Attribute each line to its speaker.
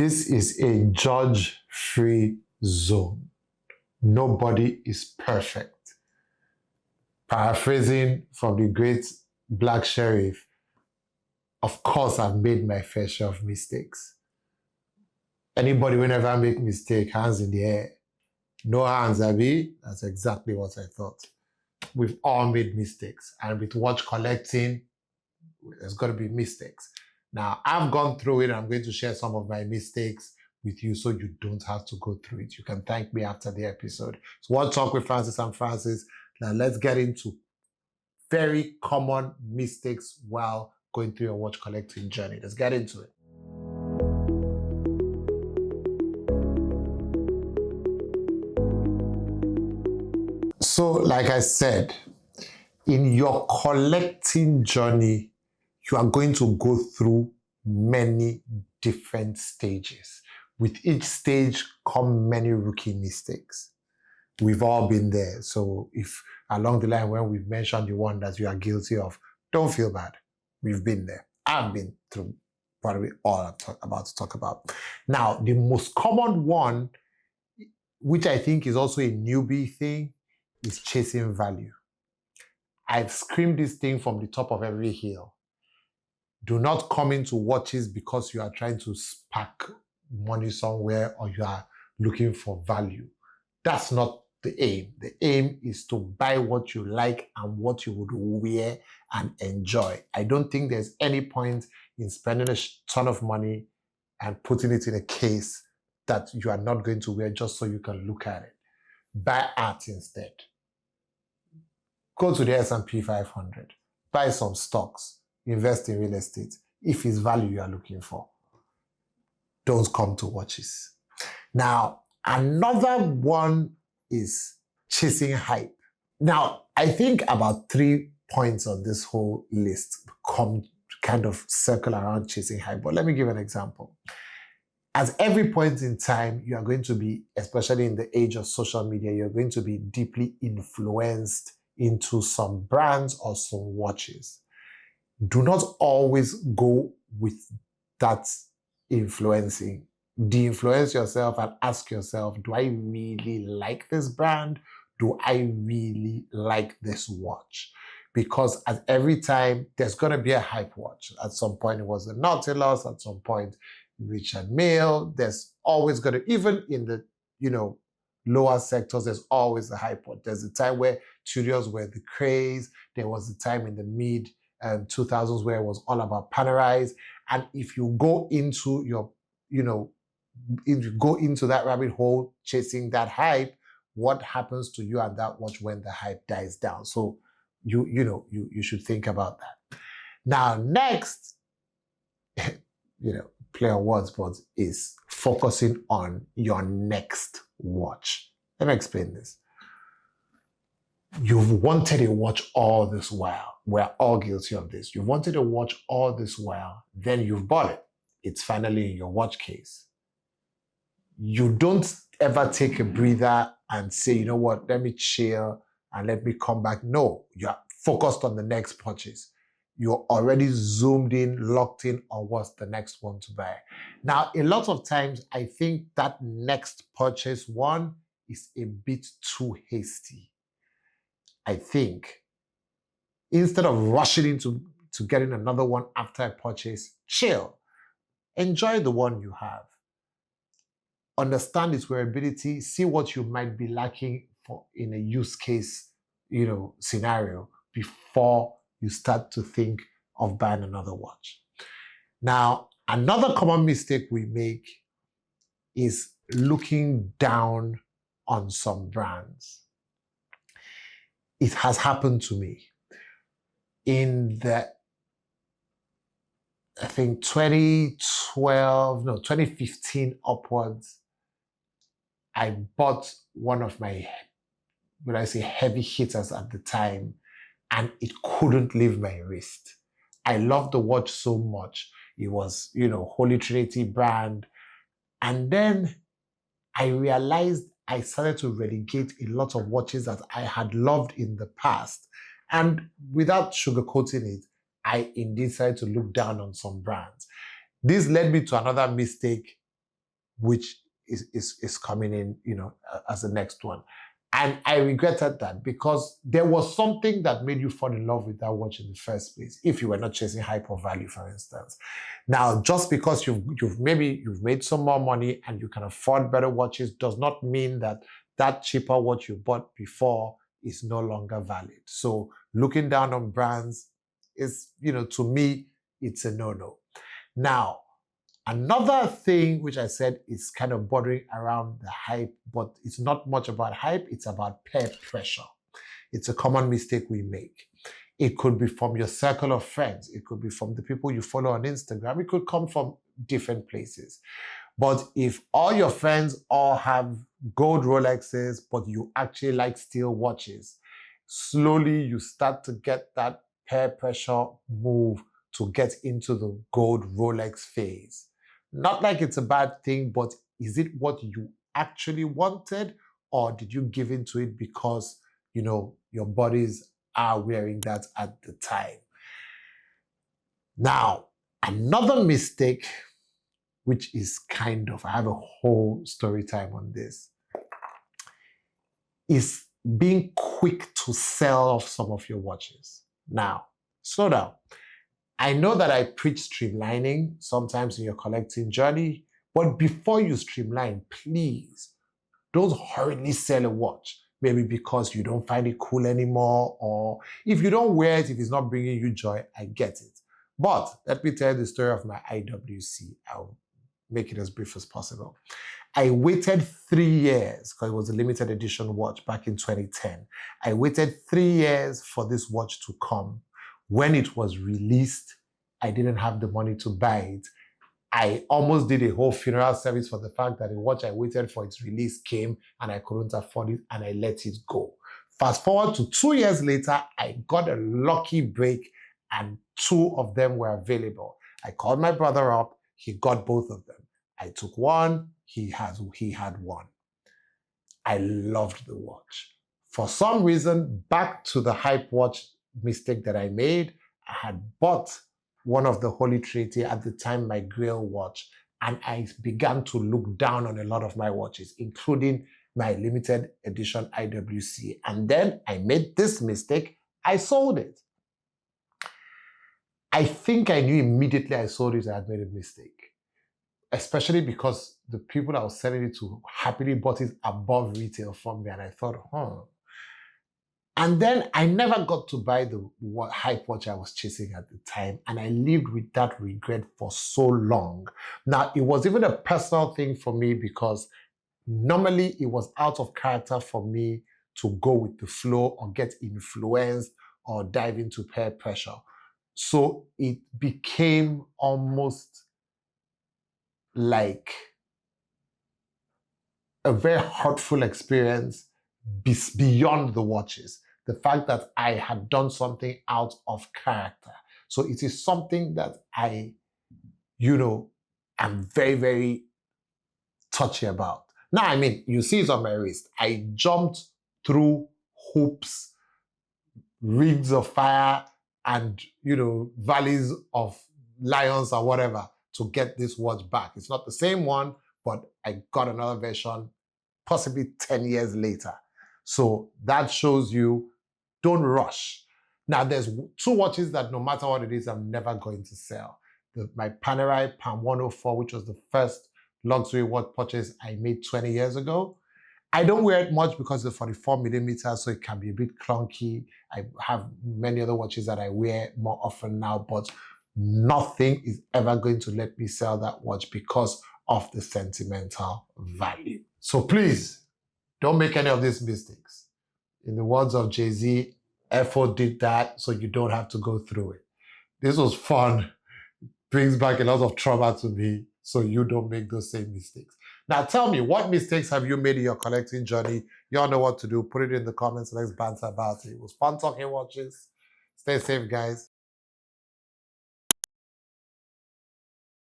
Speaker 1: This is a judge-free zone. Nobody is perfect. Paraphrasing from the great Black Sheriff, of course I've made my fair share of mistakes. Anybody whenever I make mistake, hands in the air. No hands, Abby. That's exactly what I thought. We've all made mistakes. And with watch collecting, there's got to be mistakes. Now, I've gone through it. I'm going to share some of my mistakes with you so you don't have to go through it. You can thank me after the episode. So Watch Talk with Francis and Francis. Now, let's get into very common mistakes while going through your watch collecting journey. Let's get into it. So, like I said, in your collecting journey, you are going to go through many different stages. With each stage come many rookie mistakes. We've all been there. So if along the line when we've mentioned the one that you are guilty of, don't feel bad. We've been there. I've been through probably all I'm about to talk about. Now, the most common one, which I think is also a newbie thing, is chasing value. I've screamed this thing from the top of every hill. Do not come into watches because you are trying to spark money somewhere or you are looking for value. That's not the aim. The aim is to buy what you like and what you would wear and enjoy. I don't think there's any point in spending a ton of money and putting it in a case that you are not going to wear just so you can look at it. Buy art instead. Go to the S&P 500. Buy some stocks. Invest in real estate if it's value you are looking for. Don't come to watches. Now, another one is chasing hype. Now, I think about 3 points on this whole list come kind of circle around chasing hype, but let me give an example. At every point in time, you are going to be, especially in the age of social media, you're going to be deeply influenced into some brands or some watches. Do not always go with that influencing. De-influence yourself and ask yourself, do I really like this brand? Do I really like this watch? Because at every time, there's going to be a hype watch. At some point, it was the Nautilus. At some point, Richard Mille. There's always going to, even in the, lower sectors, there's always a hype watch. There's a time where Tudors were the craze. There was a time in the mid 2000s where it was all about Panerais. And if you go into your, if you go into that rabbit hole chasing that hype, what happens to you and that watch when the hype dies down? So you should think about that. Now, next, play on words, but is focusing on your next watch. Let me explain this. You've wanted a watch all this while. We're all guilty of this. You've wanted a watch all this while, then you've bought it. It's finally in your watch case. You don't ever take a breather and say, you know what, let me chill and let me come back. No, you're focused on the next purchase. You're already zoomed in, locked in on what's the next one to buy. Now, a lot of times, I think that next purchase one is a bit too hasty. I think instead of rushing into getting another one after a purchase, chill. Enjoy the one you have. Understand its wearability. See what you might be lacking for in a use case, scenario before you start to think of buying another watch. Now, another common mistake we make is looking down on some brands. It has happened to me. In the, I think 2015 upwards, I bought one of my, heavy hitters at the time, and it couldn't leave my wrist. I loved the watch so much. It was, Holy Trinity brand. And then I realized I started to relegate a lot of watches that I had loved in the past. And without sugarcoating it, I indeed started to look down on some brands. This led me to another mistake which is coming in, as the next one. And I regretted that because there was something that made you fall in love with that watch in the first place, if you were not chasing hyper value, for instance. Now, just because you've made some more money and you can afford better watches does not mean that that cheaper watch you bought before is no longer valid. So looking down on brands is, to me, it's a no-no. Now, another thing which I said is kind of bordering around the hype, but it's not much about hype, it's about peer pressure. It's a common mistake we make. It could be from your circle of friends. It could be from the people you follow on Instagram. It could come from different places. But if all your friends all have gold Rolexes, but you actually like steel watches, slowly you start to get that peer pressure move to get into the gold Rolex phase. Not like it's a bad thing, but is it what you actually wanted, or did you give into it because, your bodies are wearing that at the time? Now, another mistake, which is I have a whole story time on this, is being quick to sell off some of your watches. Now, slow down. I know that I preach streamlining sometimes in your collecting journey, but before you streamline, please don't hurriedly sell a watch. Maybe because you don't find it cool anymore, or if you don't wear it, if it's not bringing you joy, I get it. But let me tell you the story of my IWC. I'll make it as brief as possible. I waited 3 years because it was a limited edition watch back in 2010. I waited 3 years for this watch to come. When it was released, I didn't have the money to buy it. I almost did a whole funeral service for the fact that the watch I waited for its release came and I couldn't afford it, and I let it go. Fast forward to 2 years later, I got a lucky break and 2 of them were available. I called my brother up, he got both of them. I took one, he had one. I loved the watch. For some reason, back to the hype watch mistake that I made, I had bought one of the Holy Trinity, at the time my Grail watch, and I began to look down on a lot of my watches, including my limited edition IWC. And then I made this mistake, I sold it. I think I knew immediately I sold it I had made a mistake, especially because the people I was selling it to happily bought it above retail from me, and I thought, And then I never got to buy the hype watch I was chasing at the time, and I lived with that regret for so long. Now, it was even a personal thing for me because normally it was out of character for me to go with the flow or get influenced or dive into peer pressure. So it became almost like a very hurtful experience beyond the watches. The fact that I had done something out of character. So it is something that I, am very, very touchy about. Now, I mean, you see it on my wrist. I jumped through hoops, rings of fire, and, valleys of lions or whatever to get this watch back. It's not the same one, but I got another version possibly 10 years later. So that shows you, don't rush. Now, there's 2 watches that no matter what it is, I'm never going to sell. My Panerai Palm 104, which was the first luxury watch purchase I made 20 years ago. I don't wear it much because it's 44 millimeters, so it can be a bit clunky. I have many other watches that I wear more often now, but nothing is ever going to let me sell that watch because of the sentimental value. So please, don't make any of these mistakes. In the words of Jay-Z, F.O. did that so you don't have to go through it. This was fun. Brings back a lot of trauma to me, so you don't make those same mistakes. Now tell me, what mistakes have you made in your collecting journey? You all know what to do. Put it in the comments. Let's banter about it. It was fun talking watches. Stay safe, guys.